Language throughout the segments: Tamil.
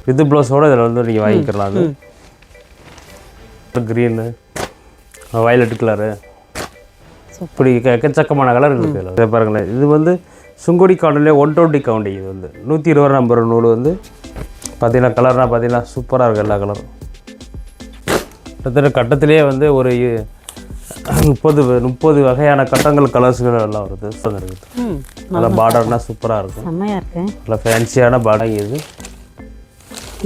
வித் ப்ளவுஸோடு இதில் வந்து நீங்கள் வாங்கிக்கலாம். அது க்ரீனு, வயலட் கலரு, இப்படி எக்கச்சக்கமான கலர் இருக்குது இதில். இதை பாருங்களேன், இது வந்து சுங்குடி காட்டன்லேயே 120 கவுண்டி. இது வந்து 120 நம்பர் நூல் வந்து பார்த்தீங்கன்னா கலர்னால் பார்த்தீங்கன்னா சூப்பராக இருக்குது. எல்லா கலரும் கிட்டத்தட்ட கட்டத்திலே வந்து ஒரு 30 வகையான கட்டங்கள் கலர்ஸ்கள் எல்லாம் வருது. இருக்குது நல்லா பார்டர்னால் சூப்பராக இருக்கும். செம்மையாக இருக்கு. நல்லா ஃபேன்சியான பார்டர். இது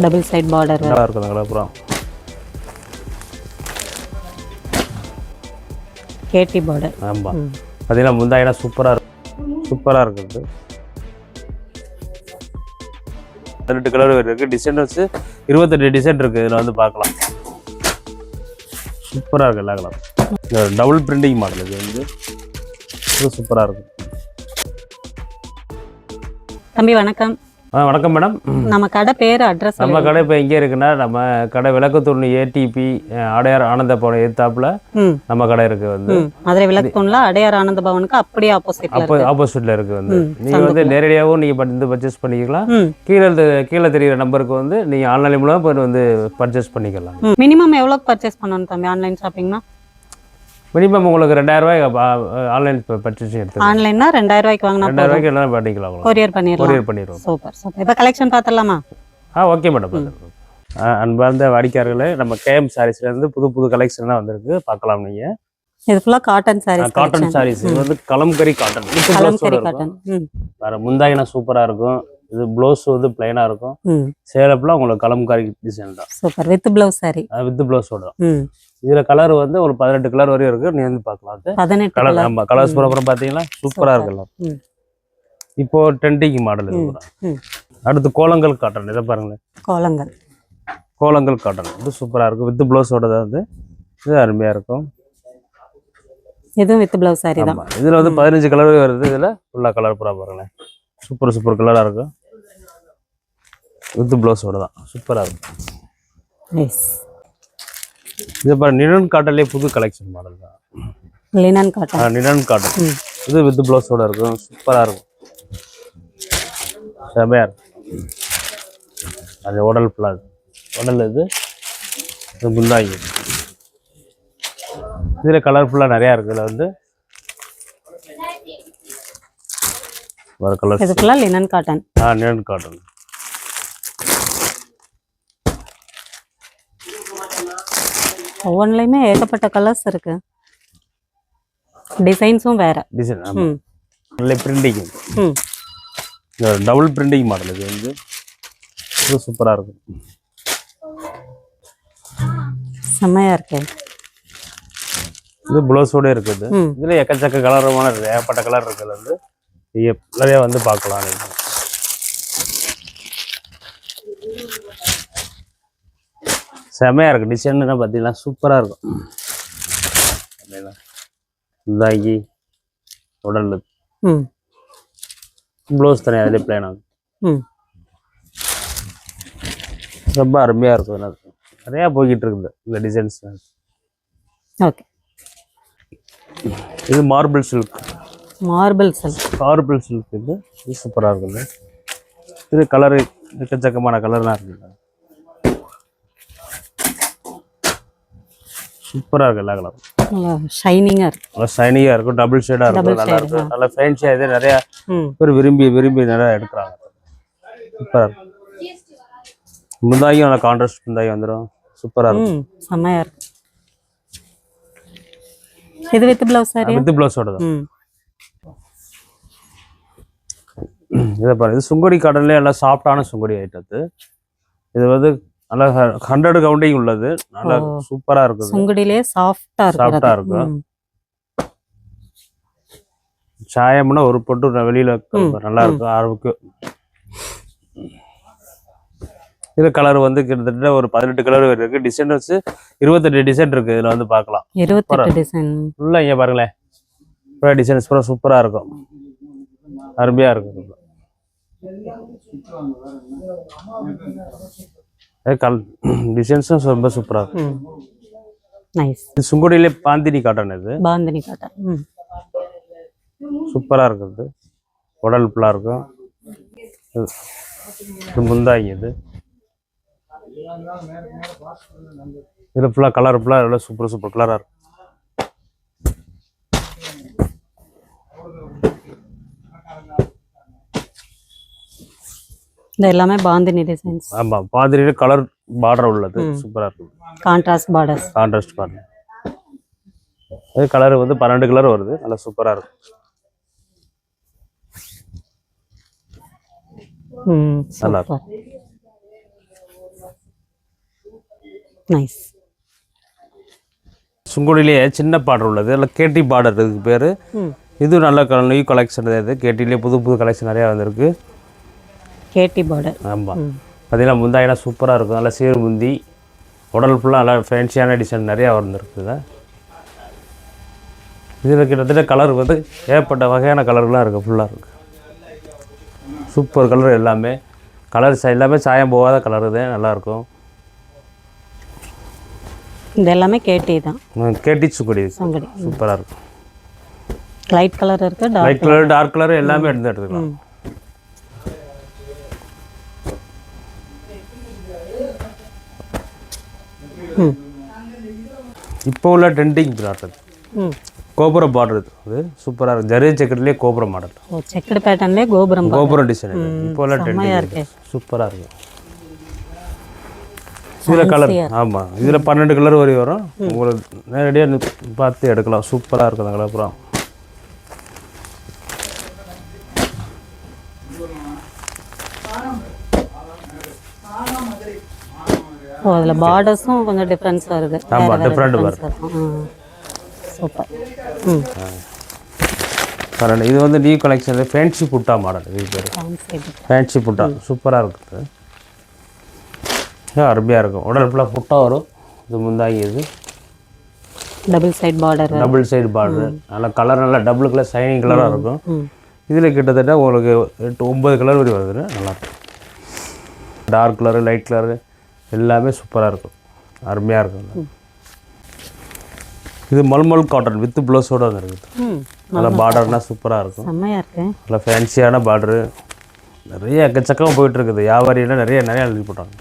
டபுள் சைட் பார்டர் நல்லா இருக்குது. அந்த கலர் அப்புறம் கேட்டி பார்டர். ஆமாம், பார்த்தீங்கன்னா முந்தாயினா சூப்பராக இருக்குது. 18 கலர் இருக்குது. டிசைன் வச்சு 28 டிசைன் இருக்குது. இதில் வந்து பார்க்கலாம். சூப்பராக இருக்குது எல்லா கலரும். Double printing model. இது வந்து சூப்பராக இருக்கும். தம்பி வணக்கம். வணக்கம் மேடம். நம்ம கடை பேர் அட்ரஸ்? நம்ம கடை இப்போ எங்கே இருக்குன்னா, நம்ம கடை விளக்குத்தூண் ஏடிபி அடையார் ஆனந்த பவன் எதிர்த்தாப்புல நம்ம கடை இருக்கு. வந்து மதுரை விளக்குத்தூண்ல அடையார் ஆனந்த பவனுக்கு அப்படியே ஆப்போசிட்ல இருக்கு. வந்து நீங்க வந்து நேரடியாகவும் நீங்க வந்து பர்ச்சேஸ் பண்ணிக்கலாம். கீழே தெரியுற நம்பருக்கு வந்து நீங்க ஆன்லைன் மூலமா வந்து பர்ச்சேஸ் பண்ணிக்கலாம். மினிமம் எவ்வளவு பர்ச்சேஸ் பண்ணணும் தம்பி ஆன்லைன் ஷாப்பிங்னா? மினிமம் உங்களுக்கு 2000 ரூபாய் ஆன்லைன் பர்ச்சேசிங் எடுத்து. ஆன்லைன்னா 2000 ரூபாய்க்கு வாங்கினா 2000 ரூபாய்க்கு எல்லாம் பண்ணிக்கலாம். கொரியர் பண்ணிடுவோம். Super super. இப்போ கலெக்ஷன் பார்த்தலாமா? Okay madam. அன்பார்ந்த வாடிக்கையாளர்களே, நம்ம கேஎம் சாரீஸ்லேருந்து புது கலெக்ஷன்லாம் வந்திருக்கு. பார்க்கலாம். நீங்கள் இது ஃபுல்லாக காட்டன் சாரீஸ். காட்டன் சாரீஸ். இது வந்து கலம்கரி காட்டன். வேறு முந்தாயினா சூப்பராக இருக்கும். இது ப்ளவுஸ் வந்து பிளைனாக இருக்கும். சேலப்பில் உங்களுக்கு கலம்கரி டிசைன் தான். Super. With blouse sorry. With ப்ளவுஸோட தான். இதில் கலர் வந்து ஒரு 18 கலர் வரையும் இருக்குது. நீ வந்து பார்க்கலாம். 18 கலர். ஆமாம், கலர்ஸ் அப்புறம் பார்த்தீங்கன்னா சூப்பராக இருக்கலாம். இப்போ ட்ரெண்டிங் மாடல் இது. அடுத்து கோலங்கல் காட்டன். இதை பாருங்களேன், கோலங்கல் காட்டன். இது சூப்பராக இருக்கும். வித் ப்ளவுஸோட தான் வந்து இது அருமையாக இருக்கும். இதுவும் வித் ப்ளவுஸ் சாரி தான். இதில் வந்து 15 கலர் வருது. இதில் ஃபுல்லாக கலர் பூரா பாருங்களேன், சூப்பர் கலராக இருக்கும். வித் ப்ளவுஸோட தான் சூப்பராக இருக்கும். இது பாரு, லினன் காட்டன்லேயே புது கலெக்ஷன் மாடல் தான். Linen cotton. இது வித் ப்ளவுஸோட இருக்கும். சூப்பராக இருக்கும். செமையாக இருக்கும். அது உடல் ஃபுல்லாக உடல். இது முந்தாங்கி. இதில் கலர்ஃபுல்லாக நிறையா இருக்குது. இதில் வந்து வேறு கலர். இது ஃபுல்லாக லினன் காட்டன். Linen cotton. ஒவ்வொன்றுலையுமே ஏகப்பட்ட கலர்ஸ் இருக்கு. டிசைன்ஸும் வேற டிசைன். நல்ல பிரிண்டிங். Double printing model. இது வந்து சூப்பராக இருக்கும். செம்மையா இருக்கு. இது ப்ளவுஸோட இருக்குது. இதுல எக்கச்சக்க கலரமான ஏகப்பட்ட கலர் இருக்குது. வந்து நிறைய வந்து பார்க்கலாம். செமையாக இருக்குது. டிசைன்னா பார்த்தீங்கன்னா சூப்பராக இருக்கும். இதாகி உடல் ப்ளவுஸ் தனியாக அதிலே பிளைன் ஆகும். ரொம்ப அருமையாக இருக்கும். நிறையா போய்கிட்டு இருக்குது இந்த டிசைன்ஸ். ஓகே. இது மார்பிள் சில்க். இது சூப்பராக இருக்குது. இது கலரு எக்கச்சக்கமான கலர்லாம் இருக்குது. சூப்பராக இருக்குது. எல்லா கலரும் ஷைனிங்காக இருக்கும். டபுள் ஷேடாக இருக்கும். நல்லா இருக்கும். நல்லா ஃபேன்சியாக. இது நிறையா பேர் விரும்பி நிறையா எடுக்கிறாங்க. சூப்பராக இருக்கும். முந்தாயும் நல்லா கான்ட்ராஸ்ட் முந்தாயும் வந்துடும். சூப்பராக இருக்கும். செம்மையாக இருக்கும். இது வித் ப்ளவுஸ் சாரி. வித் ப்ளவுஸோட தான். இதை பாருங்க, இது சுங்குடி காட்டன்லேயே நல்லா சாஃப்டான சுங்குடி ஐட்டத்து. இது வந்து நல்லா 100 கவுண்டிங் உள்ளது. நல்லா சூப்பராக இருக்கும். சுங்குடியிலே சாஃப்டாக இருக்கும். சாயம்னா ஒரு பொட்டு வெளியில் நல்லா இருக்கும். ஆர்வுக்கு இது கலர் வந்து கிட்டத்தட்ட ஒரு 18 கலர் இருக்கு. டிசைன் வச்சு 28 டிசைன் இருக்கு. இதுல வந்து பார்க்கலாம். 28 டிசைன் ஃபுல்லா இங்க பாருங்களேன். டிசைன்ஸ் பூரா சூப்பரா இருக்கும். அருமையா இருக்கும். டிசைன்ஸும் ரொம்ப சூப்பரா இருக்கும். நைஸ். இது சுங்குடியிலே பாந்தினி காட்டன். இது பாந்தினி காட்டன் சூப்பரா இருக்குது. உடல் ஃபுல்லா இருக்கும். முந்தாங்கி. இது இதில் ஃபுல்லாக கலர் ஃபுல்லாக எல்லாம் சூப்பர் சூப்பர் கலராக இருக்கும். இந்த எல்லாமே பாந்தினி டிசைன்ஸ். ஆமாம், பாதிரியில் கலர் பார்டர் உள்ளது, சூப்பராக இருக்கும். Contrast borders. Contrast border. அது கலர் வந்து 12 கலர் வருது, நல்லா சூப்பராக இருக்கும். நல்லா இருக்கும். நைஸ். சுங்குடிலேயே சின்ன பார்டர் உள்ளது, அதில் கேட்டி பார்டர் இதுக்கு பேர். இது நல்ல நியூ கலெக்ஷன். இது கேட்டிலேயே புது புது கலெக்ஷன் நிறையா வந்திருக்கு. கேட்டி பார்டர். ஆமாம், பார்த்தீங்கன்னா முந்தாயெல்லாம் சூப்பராக இருக்கும். நல்லா சீர் முந்தி, உடல் ஃபுல்லாக நல்லா ஃபேன்சியான டிசைன் நிறையா வந்துருக்குது. இதில் கிட்டத்தட்ட கலர் வந்து ஏகப்பட்ட வகையான கலர்லாம் இருக்குது, ஃபுல்லாக இருக்குது. சூப்பர் கலர் எல்லாமே. கலர் எல்லாமே சாயம் போகாத கலர் தான், நல்லாயிருக்கும். இது எல்லாமே கேட்டி தான். கேட்டி சுங்குடி சூப்பராக இருக்கும். லைட் கலர் இருக்கு, லைட் கலர், டார்க் கலர் எல்லாமே எடுத்துக்கலாம். இப்போ உள்ள ட்ரெண்டிங் ப்ராடக்ட் கோபுரம் பார்டர். அது சூப்பராக இருக்கும். ஜரி செக்கட்லேயே கோபுரம் மாடல். செக்கட் பேட்டர்ன்லேயே கோபுரம் டிசைன். இப்போ உள்ள ட்ரெண்டிங் சூப்பராக இருக்கும். இதில் கலர், ஆமாம், இதில் 12 கலர் வரை வரும். உங்களுக்கு நேரடியாக பார்த்து எடுக்கலாம். சூப்பராக இருக்கும் அந்த கலர் அப்புறம். ஓ, அதில் பார்டர்ஸும் கொஞ்சம் டிஃப்ரென்ஸ் வருது. ஆமாம், டிஃப்ரெண்ட் வருது. சூப்பர். பரவாயில்ல. இது வந்து நியூ கலெக்ஷனில் ஃபேன்சி புட்டா மாடல். இது பேர் ஃபேன்சி புட்டா. சூப்பராக இருக்குது, அருமையாக இருக்கும். உடல் ஃபுல்லாக புட்டா வரும். இது முந்தாங்கி. இது டபுள் சைடு பார்டர். நல்லா கலர், நல்லா டபுள் கலர் ஷைனிங் கலராக இருக்கும். இதில் கிட்டத்தட்ட உங்களுக்கு 8-9 கலர் வரை வருது. நல்லாயிருக்கும். டார்க் கலரு, லைட் கலரு எல்லாமே சூப்பராக இருக்கும், அருமையாக இருக்கும். இது மல்மல் காட்டன் வித் ப்ளவுஸோடு வந்துருக்குது. நல்லா பார்டர்னால் சூப்பராக இருக்கும். நல்லா ஃபேன்சியான பார்டரு. நிறைய எக்கச்சக்கமாக போயிட்டுருக்குது. வியாபாரியெல்லாம் நிறைய எழுதி போட்டாங்க.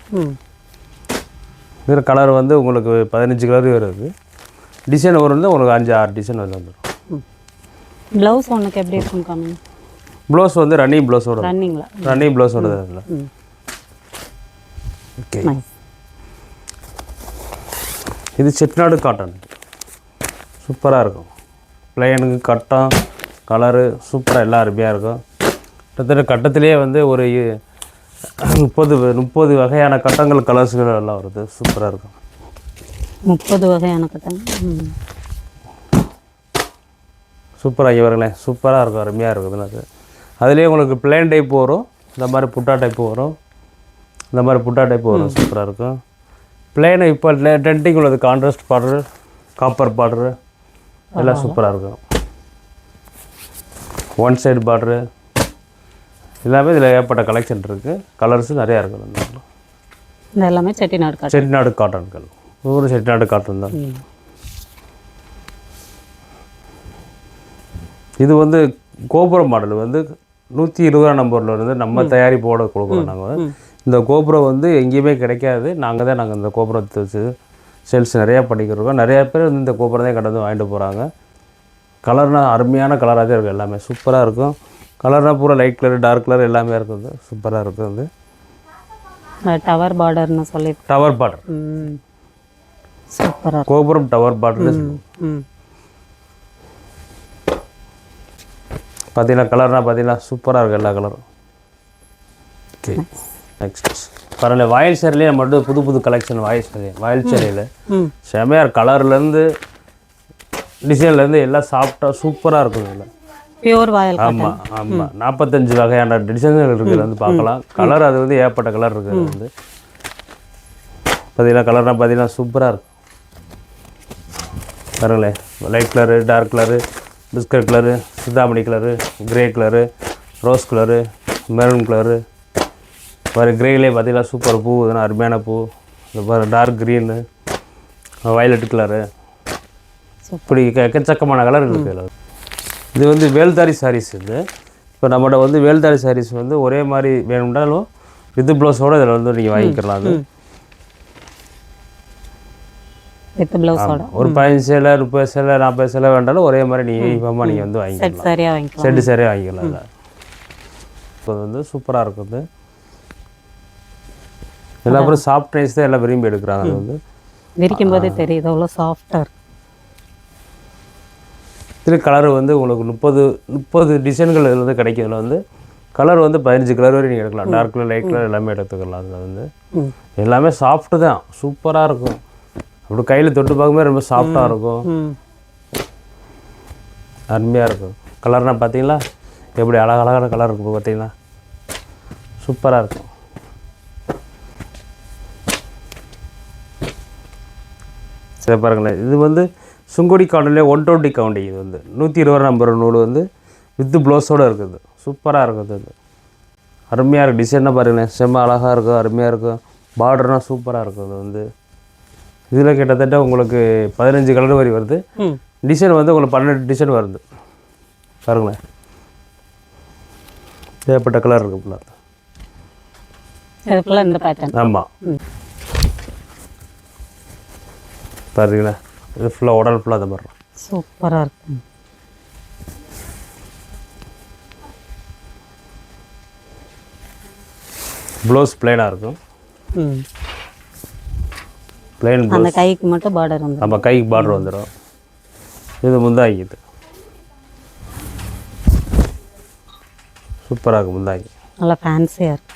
இதில் கலர் வந்து உங்களுக்கு 15 கலர் வருது. டிசைன் வரும் உங்களுக்கு 5-6 டிசைன் வந்துடும். ப்ளவுஸ் ஒன்றுக்கு எப்படி இருக்கும் காமி? ப்ளவுஸ் வந்து ரன்னிங் ப்ளவுஸோட. ரன்னிங் ப்ளவுஸோட தான். ஓகே. இது செட்டிநாடு காட்டன். சூப்பராக இருக்கும். பிளைனுக்கு கட்டம் கலரு சூப்பராக எல்லாம் அருமையாக இருக்கும். கிட்டத்தட்ட கட்டத்திலே வந்து ஒரு 30 வகையான கட்டங்கள், கலர்ஸ்கள் எல்லாம் வருது. சூப்பராக இருக்கும். 30 வகையான கட்டங்கள். சூப்பராக இங்கே வருங்களேன். சூப்பராக இருக்கும், அருமையாக இருக்குது. அது அதுலேயே உங்களுக்கு பிளைன் டைப் வரும், இந்த மாதிரி புட்டா டைப்பு வரும், இந்த மாதிரி புட்டா டைப்பு வரும். சூப்பராக இருக்கும். பிளைனு இப்போ ட்ரெண்டிங் உள்ளது கான்ட்ராஸ்ட் பார்டரு, காப்பர் பார்டரு எல்லாம் சூப்பராக இருக்கும். ஒன் சைடு பார்டரு எல்லாமே இதில் ஏற்பட்ட கலெக்ஷன் இருக்குது. கலர்ஸும் நிறையா இருக்குது. இது எல்லாமே செட்டிநாடு காட்டன்கள். ஒரு செட்டிநாடு காட்டன் தான். இது வந்து கோபுரம் மாடல் வந்து 120 நம்பரில் இருந்து நம்ம தயாரிப்போட கொடுக்குறோம். நாங்கள் இந்த கோபுரம் வந்து எங்கேயுமே கிடைக்காது. நாங்கள் இந்த கோபுரத்தை வச்சு சேல்ஸ் நிறையா பண்ணிக்கிருக்கோம். நிறையா பேர் வந்து இந்த கோபுரம் தான் கடந்து வாங்கிட்டு போகிறாங்க. கலர்னால் அருமையான கலராக தான் இருக்குது. எல்லாமே சூப்பராக இருக்கும். கலர்னால் பூரா லைட் கலர், டார்க் கலர் எல்லாமே இருக்குது. சூப்பராக இருக்குது. டவர் பார்டர்னு சொல்லி டவர் பார்டர். சூப்பராக கோபுரம் டவர் பார்டர். பார்த்தீங்கன்னா கலர்னால் பார்த்தீங்கன்னா சூப்பராக இருக்குது எல்லா கலரும். ஓகே. நெக்ஸ்ட் பரவாயில்ல. வாயில் சேரிலேயே மட்டும் புது புது கலெக்ஷன். வாயில் சேரியில் செமையார் கலர்லேருந்து டிசைன்லேருந்து எல்லாம் சாஃப்டாக சூப்பராக இருக்கும். இதில் பியூர் வாயில். ஆமாம் 45 வகையான டிசைன்கள் இருக்குது. வந்து பார்க்கலாம். கலர் அது வந்து ஏகப்பட்ட கலர் இருக்குது. வந்து பார்த்தீங்கன்னா கலர்னால் பார்த்தீங்கன்னா சூப்பராக இருக்கும். பாருங்களேன். Light colour, dark colour, biscuit colour, Chintamani colour, grey colour, rose colour, maroon colour. பாரு கிரேலே பார்த்தீங்கன்னா சூப்பர் பூ. இதெல்லாம் அருமையான பூ. இந்த பாரு டார்க் க்ரீனு, வயலட் கலரு, இப்படி எக்கச்சக்கமான கலர் இருக்குது. இது வந்து வேல்தாரி சாரீஸ். இது இப்போ நம்மகிட்ட வந்து வேல்தாரி சாரீஸ் வந்து ஒரே மாதிரி வேணும்னாலும் வித் ப்ளவுஸோடு இதில் வந்து நீங்கள் வாங்கிக்கலாம். அது வித் ப்ளவுஸோட ஒரு 15 சேலை 30 சேலை 40 சேலை வேண்டாலும் ஒரே மாதிரி நீங்கள் யூனிஃபார்மாக நீங்கள் வந்து செட் வாங்கிக்கலாம். சரியாக வாங்கிக்கலாம். செட்டு சரியாக வாங்கிக்கலாம். இல்லை இப்போ வந்து சூப்பராக இருக்குது. எல்லா பேரும் சாஃப்ட் ரைஸ் தான் எல்லாம் விரும்பி எடுக்கிறாங்க. அது வந்து விரிக்கும் போதே தெரியுது அவ்வளோ சாஃப்டாக இருக்கு. இது கலர் வந்து உங்களுக்கு 30 டிசைன்கள் இதில் வந்து கிடைக்கும். இதில் வந்து கலர் வந்து 15 கலர் வரையும் நீங்கள் எடுக்கலாம். டார்க் கலர் லைட் கலர் எல்லாமே எடுத்துக்கலாம். அதில் வந்து எல்லாமே சாஃப்ட்டு தான், சூப்பராக இருக்கும். அப்படி கையில் தொட்டு பார்க்கும்போது ரொம்ப சாஃப்டாக இருக்கும், அருமையாக இருக்கும். கலர்னால் பார்த்தீங்களா எப்படி அழகழகான கலர் இருக்கும் பார்த்தீங்களா, சூப்பராக இருக்கும். சரி பாருங்களேன், இது வந்து சுங்குடி கவுண்டிலே 120 கவுண்டி. இது வந்து 120 நம்பர் நூல் வந்து வித்து ப்ளவுஸோடு இருக்குது. சூப்பராக இருக்குது. அது அருமையாக இருக்குது. டிசைனாக பாருங்களேன், செம்ம அழகாக இருக்கும், அருமையாக இருக்கும். பார்டர்னால் சூப்பராக இருக்கும். அது வந்து இதில் கிட்டத்தட்ட உங்களுக்கு 15 கலர் வரை வருது. டிசைன் வந்து உங்களுக்கு 12 டிசைன் வருது. பாருங்களேன், ஏகப்பட்ட கலர் இருக்குது ஃபுல்லாக. இதுக்குள்ள இந்த பேட்டர்ன். ஆமாம் பாருங்களா, இது ஃபுல்லாக உடல் ஃபுல்லாக அதை மாதிரி சூப்பராக இருக்கு. ப்ளவுஸ் பிளைனாக இருக்கும். பிளைன் அந்த ப்ளவுஸ். கைக்கு மட்டும் பார்டர் வந்து நம்ம கைக்கு பார்டர் வந்துடும். இது முந்தாங்கி. இது சூப்பராக இருக்கும் முந்தாங்கி. நல்லா ஃபேன்சியாக இருக்கு.